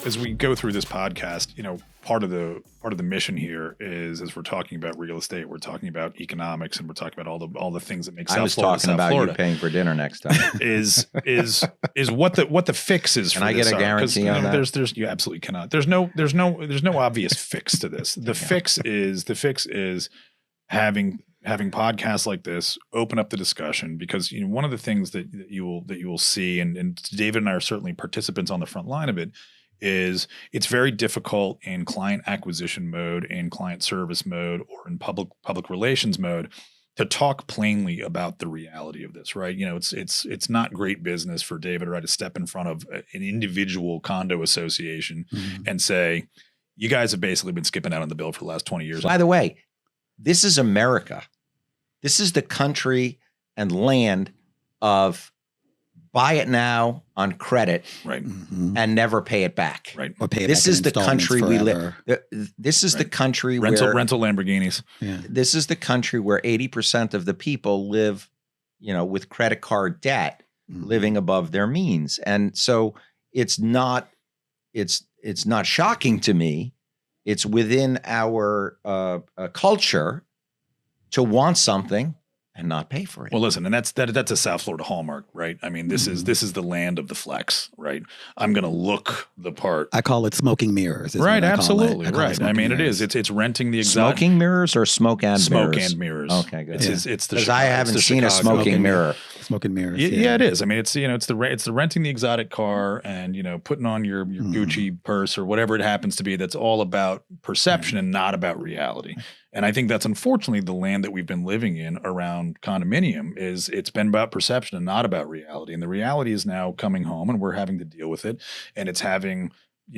as we go through this podcast, part of the mission here is, as we're talking about real estate, we're talking about economics, and we're talking about all the things that make South Florida talking about Florida. You paying for dinner next time. is what the fix is. Can for I this get a guarantee on that? There's you absolutely cannot. There's no obvious fix to this. The fix is having podcasts like this open up the discussion, because one of the things that you will see, and David and I are certainly participants on the front line of it, is it's very difficult in client acquisition mode, in client service mode, or in public relations mode to talk plainly about the reality of this, right? It's not great business for David or I to step in front of an individual condo association and say, you guys have basically been skipping out on the bill for the last 20 years. By the way, this is America. This is the country and land of buy it now on credit, right, and never pay it back. Right. Or pay it This back is in the country we live. forever. This is the country rental where Lamborghinis. Yeah. this is the country where 80% of the people live, with credit card debt, living above their means. And so it's not shocking to me. It's within our culture to want something and not pay for it. Well, listen, and that's a South Florida hallmark, right? I mean, this is the land of the flex, right? I'm going to look the part. I call it smoking mirrors. is Right, what I call it. absolutely, I call it right. I smoking mean, mirrors. it's renting the exotic. Smoking mirrors or smoke and Smoke mirrors? and mirrors. Okay, good. It's the Because I haven't seen a Chicago. smoking mirror. Smoking mirrors. Yeah, it is. I mean, it's the renting the exotic car and putting on your Gucci purse or whatever it happens to be. That's all about perception and not about reality. And I think that's unfortunately the land that we've been living in around condominium. It's been about perception and not about reality. And the reality is now coming home, and we're having to deal with it. And it's having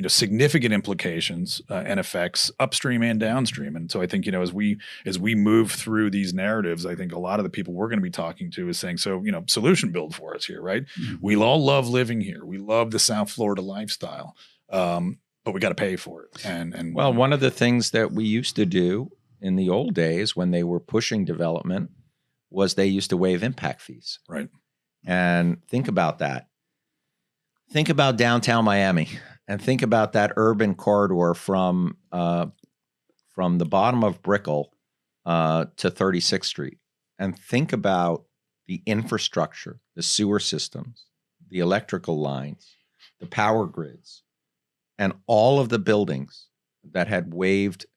significant implications and effects upstream and downstream. And so I think as we move through these narratives, I think a lot of the people we're going to be talking to is saying, so solution build for us here, right? We all love living here. We love the South Florida lifestyle, but we got to pay for it. And Well, one of the things that we used to do in the old days when they were pushing development was they used to waive impact fees. right. And think about that. Think about downtown Miami, and think about that urban corridor from the bottom of Brickell to 36th Street, and think about the infrastructure, the sewer systems, the electrical lines, the power grids, and all of the buildings that had waived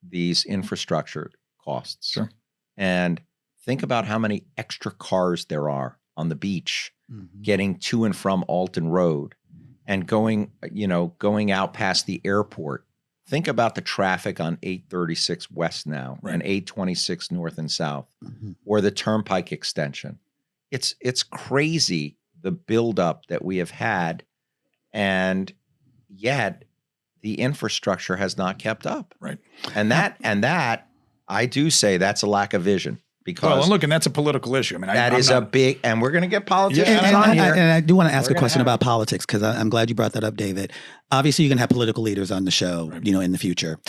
these infrastructure costs. Sure. And think about how many extra cars there are on the beach getting to and from Alton Road and going out past the airport. Think about the traffic on 836 West now and 826 North and South, or the Turnpike extension. It's crazy, the buildup that we have had, and yet the infrastructure has not kept up. Right. And that I do say that's a lack of vision. Because and look, and that's a political issue. I mean, that is a big, and we're going to get politicians And on here. I do want to ask a question about politics, because I'm glad you brought that up, David. Obviously, you're going to have political leaders on the show, in the future.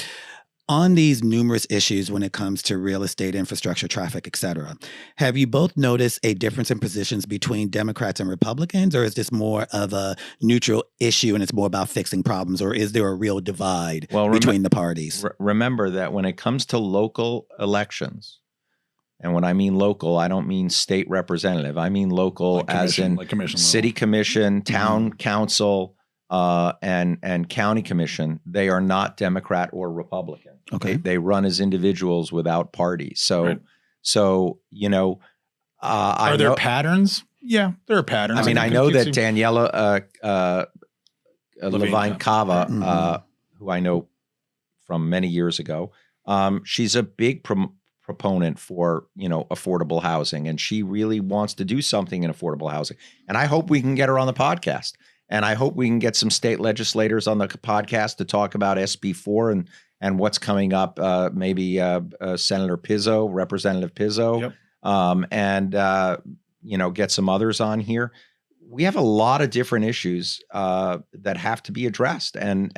On these numerous issues when it comes to real estate, infrastructure, traffic, et cetera, have you both noticed a difference in positions between Democrats and Republicans, or is this more of a neutral issue and it's more about fixing problems, or is there a real divide between the parties? Remember that when it comes to local elections, and when I mean local, I don't mean state representative. I mean local as in city commission, town council, and county commission. They are not Democrat or Republican. Okay. They run as individuals without parties. So, are there patterns? Yeah, there are patterns. I mean, I know that Daniela Levine Cava, who I know from many years ago, she's a big proponent for affordable housing, and she really wants to do something in affordable housing. And I hope we can get her on the podcast, and I hope we can get some state legislators on the podcast to talk about SB4 and what's coming up. Maybe Senator Pizzo, Representative Pizzo, and get some others on here. We have a lot of different issues that have to be addressed, and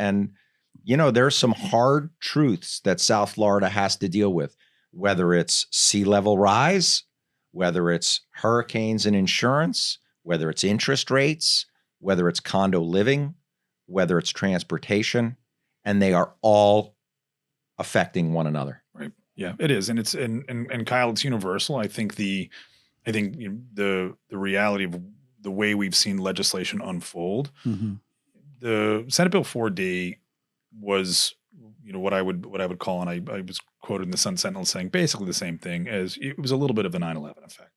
there's some hard truths that South Florida has to deal with. Whether it's sea level rise, whether it's hurricanes and insurance, whether it's interest rates, whether it's condo living, whether it's transportation, and they are all affecting one another. Right. Yeah, it is. And Kyle, it's universal. I think the reality of the way we've seen legislation unfold, the Senate Bill 4D was, what I would call, and I was quoted in the Sun Sentinel saying basically the same thing, as it was a little bit of the 9/11 effect.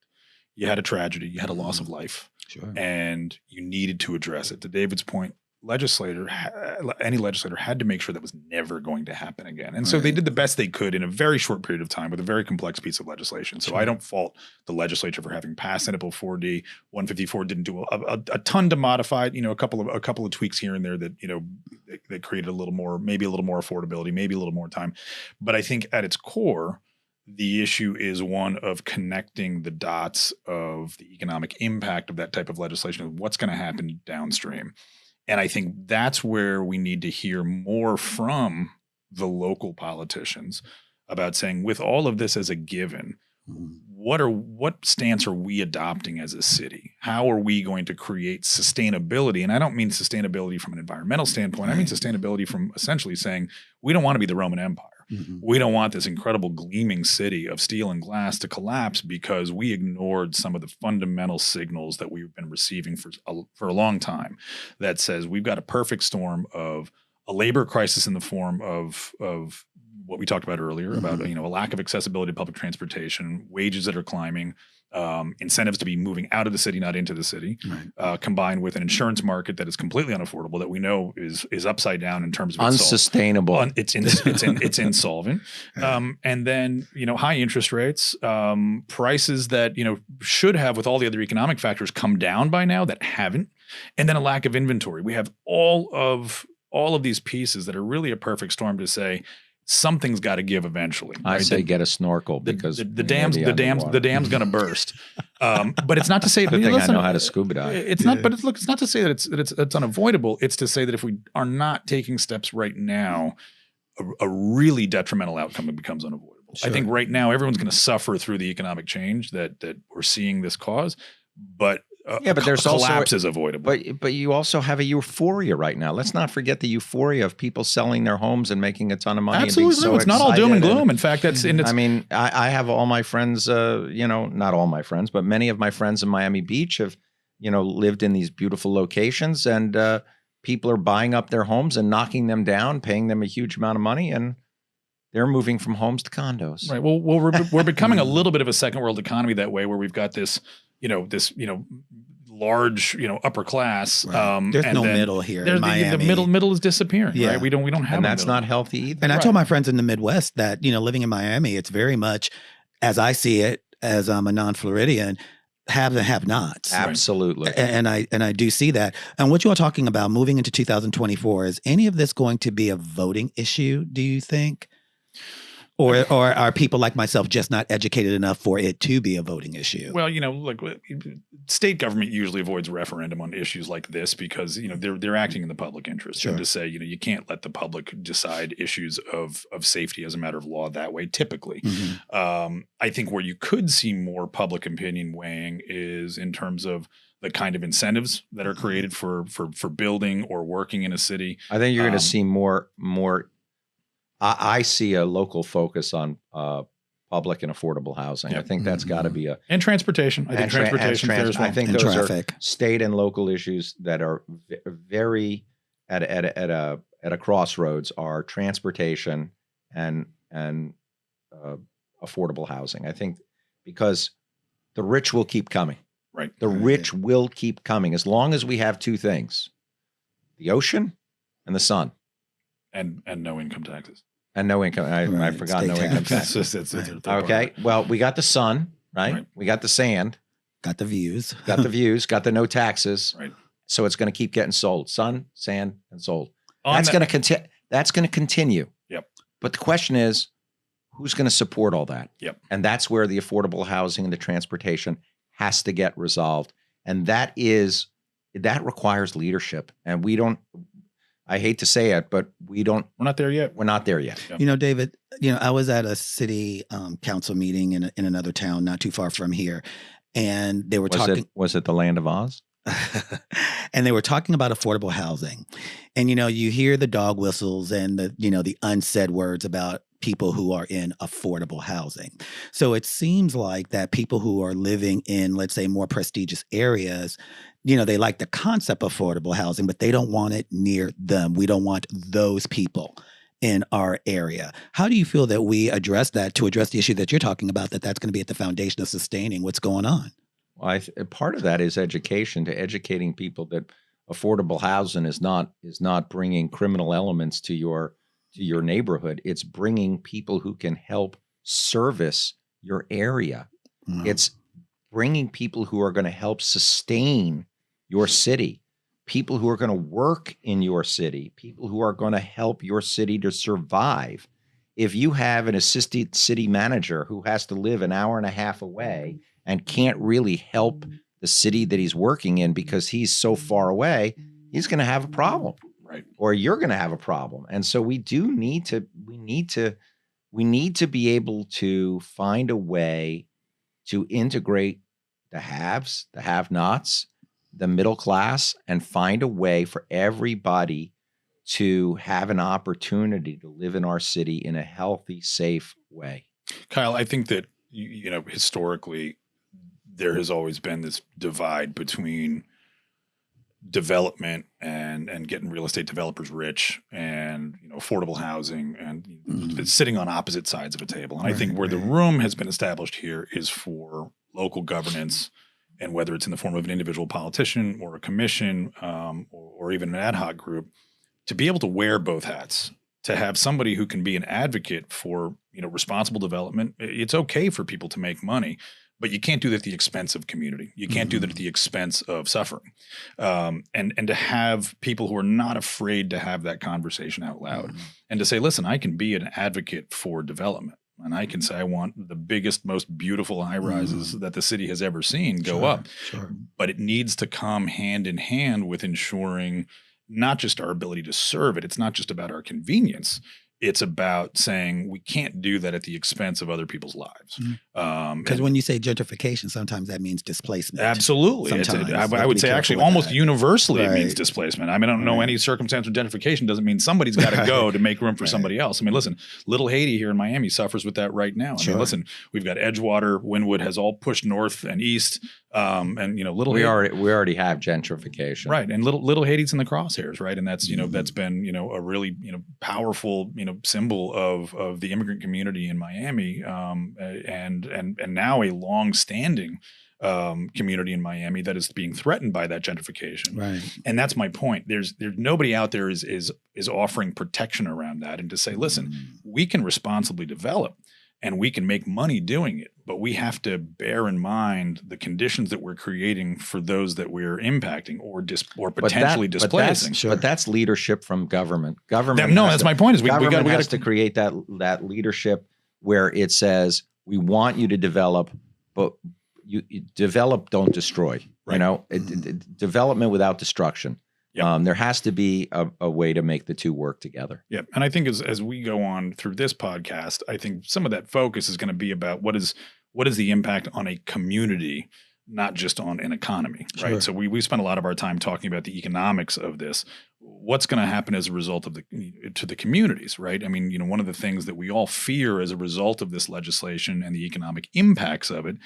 You had a tragedy, you had a loss of life, and you needed to address it. To David's point, any legislator had to make sure that was never going to happen again. And so they did the best they could in a very short period of time with a very complex piece of legislation. So I don't fault the legislature for having passed Senate Bill 4D. 154 didn't do a ton to modify it, a couple of tweaks here and there that, that created maybe a little more affordability, maybe a little more time. But I think at its core, the issue is one of connecting the dots of the economic impact of that type of legislation and what's going to happen downstream. And I think that's where we need to hear more from the local politicians about saying, with all of this as a given, what stance are we adopting as a city? How are we going to create sustainability? And I don't mean sustainability from an environmental standpoint. I mean sustainability from essentially saying we don't want to be the Roman Empire. We don't want this incredible gleaming city of steel and glass to collapse because we ignored some of the fundamental signals that we've been receiving for a long time that says we've got a perfect storm of a labor crisis in the form of what we talked about earlier about, a lack of accessibility to public transportation, wages that are climbing, incentives to be moving out of the city, not into the city, combined with an insurance market that is completely unaffordable, that we know is upside down in terms of unsustainable. It's insolvent. And then, high interest rates, prices that, should have, with all the other economic factors, come down by now that haven't, and then a lack of inventory. We have all of these pieces that are really a perfect storm to say, something's got to give eventually. I say get a snorkel because the dam's going to burst. But it's not to say. I know how to scuba dive. It's not. But it's not to say that it's unavoidable. It's to say that if we are not taking steps right now, a really detrimental outcome becomes unavoidable. I think right now everyone's going to suffer through the economic change that we're seeing this cause, but. But there's collapse is avoidable. But you also have a euphoria right now. Let's not forget the euphoria of people selling their homes and making a ton of money. Absolutely, and being so it's not all doom and gloom. In fact, I have all my friends. Not all my friends, but many of my friends in Miami Beach have, lived in these beautiful locations, and people are buying up their homes and knocking them down, paying them a huge amount of money, and they're moving from homes to condos. Right. Well, we're becoming a little bit of a second world economy that way, where we've got this. Large, upper class. Right. There's no middle here in Miami. The middle is disappearing, right? We don't have, and that's not healthy either. And I told my friends in the Midwest that, living in Miami, it's very much, as I see it, as I'm a non-Floridian, haves and have-nots. Absolutely. And I do see that. And what you are talking about moving into 2024, is any of this going to be a voting issue, do you think? Or are people like myself just not educated enough for it to be a voting issue? Well, state government usually avoids referendum on issues like this because, they're acting in the public interest. And to say, you can't let the public decide issues of safety as a matter of law that way, typically. I think where you could see more public opinion weighing is in terms of the kind of incentives that are created for building or working in a city. I think you're going to see more. I see a local focus on public and affordable housing. I think that's got to be and transportation. I think transportation. I think those traffic. Are state and local issues that are very at a crossroads. Are transportation and affordable housing. I think because the rich will keep coming. Right. The rich will keep coming as long as we have two things: the ocean and the sun. And no income taxes. And no income. I forgot no income taxes. Okay. Well, we got the sun, right? We got the sand. Got the views. Got the views. Got the no taxes. Right. So it's going to keep getting sold. Sun, sand, and sold. That's going to continue. Yep. But the question is, who's going to support all that? Yep. And that's where the affordable housing and the transportation has to get resolved. And that requires leadership. And we don't. I hate to say it, but we're not there yet. We're not there yet. Yeah. David, I was at a city council meeting in another town not too far from here, and they were talking. Was it the Land of Oz? And they were talking about affordable housing. And, you hear the dog whistles and the unsaid words about people who are in affordable housing. So it seems like that people who are living in, let's say, more prestigious areas, they like the concept of affordable housing, but they don't want it near them. We don't want those people in our area. How do you feel that we address that to address the issue that you're talking about, that's going to be at the foundation of sustaining what's going on? Well, part of that is education, to educating people that affordable housing is not bringing criminal elements to your neighborhood. It's bringing people who can help service your area. Mm. It's bringing people who are going to help sustain your city, people who are going to work in your city, people who are going to help your city to survive. If you have an assistant city manager who has to live an hour and a half away and can't really help the city that he's working in because he's so far away, he's going to have a problem. Right. Or you're going to have a problem. And so we need to be able to find a way to integrate the haves, the have-nots, the middle class, and find a way for everybody to have an opportunity to live in our city in a healthy, safe way. Kyle, I think that, historically, there has always been this divide between development and getting real estate developers rich and affordable housing, and it's sitting on opposite sides of a table. And I think where the room has been established here is for local governance, and whether it's in the form of an individual politician or a commission or even an ad hoc group, to be able to wear both hats, to have somebody who can be an advocate for responsible development. It's okay for people to make money, but you can't do that at the expense of community. You can't do that at the expense of suffering. And to have people who are not afraid to have that conversation out loud and to say, listen, I can be an advocate for development. And I can say, I want the biggest, most beautiful high rises that the city has ever seen go up. Sure. But it needs to come hand in hand with ensuring not just our ability to serve it. It's not just about our convenience. It's about saying we can't do that at the expense of other people's lives. Because when you say gentrification, sometimes that means displacement. Absolutely. I would say actually almost universally it means displacement. I mean, I don't know any circumstance where gentrification doesn't mean somebody's got to go to make room for somebody else. I mean, listen, Little Haiti here in Miami suffers with that right now. I mean, listen, we've got Edgewater, Wynwood has all pushed north and east. And Little we Haiti, already have gentrification. Right. And Little Haiti's in the crosshairs, right? And that's, that's been, a really, powerful, symbol of the immigrant community in Miami, and now a long-standing community in Miami that is being threatened by that gentrification. Right. And that's my point. There's nobody out there is offering protection around that, and to say, listen, we can responsibly develop and we can make money doing it, but we have to bear in mind the conditions that we're creating for those that we're impacting or potentially displacing. But that's leadership from government. That's my point. Is we got to create that leadership where it says we want you to develop, but you develop, don't destroy. Right. Development without destruction. Yep. There has to be a way to make the two work together. Yep. And I think as we go on through this podcast, I think some of that focus is going to be about what is the impact on a community, not just on an economy, right? Sure. So we spend a lot of our time talking about the economics of this. What's going to happen as a result of to the communities, right? I mean, one of the things that we all fear as a result of this legislation and the economic impacts of it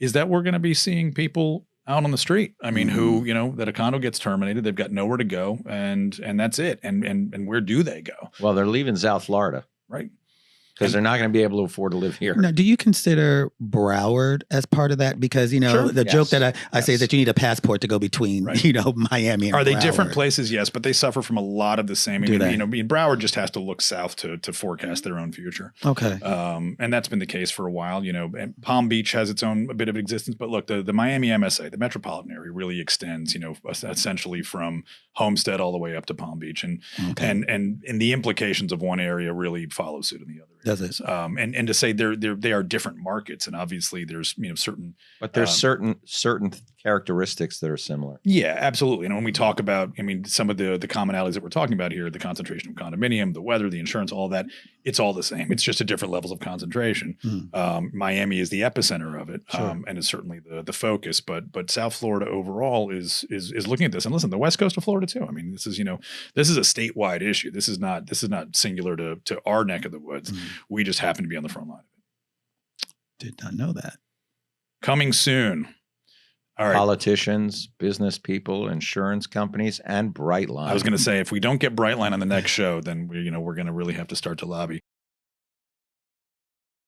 is that we're going to be seeing people out on the street. I mean, who, that a condo gets terminated, they've got nowhere to go, and that's it. And where do they go? Well, they're leaving South Florida. Right. Because they're not going to be able to afford to live here. Now, do you consider Broward as part of that? Because, the joke that I say is that you need a passport to go between, Miami and Are they Broward. different places? Yes, but they suffer from a lot of the same. Broward just has to look south to forecast their own future. Okay. And that's been the case for a while. And Palm Beach has its own bit of existence. But look, the Miami MSA, the metropolitan area, really extends, essentially from Homestead all the way up to Palm Beach. And the implications of one area really follow suit in the other. Does it? And to say they are different markets, and obviously there's certain, but there's certain characteristics that are similar. Yeah, absolutely. And when we talk about, some of the commonalities that we're talking about here, the concentration of condominium, the weather, the insurance, all that, it's all the same. It's just at different levels of concentration. Miami is the epicenter of it, and is certainly the focus. But South Florida overall is looking at this. And listen, the West Coast of Florida too. I mean, this is a statewide issue. This is not singular to our neck of the woods. We just happen to be on the front line of it. Did not know that. Coming soon. All right. Politicians, business people, insurance companies, and Brightline. I was going to say, if we don't get Brightline on the next show, then we're going to really have to start to lobby.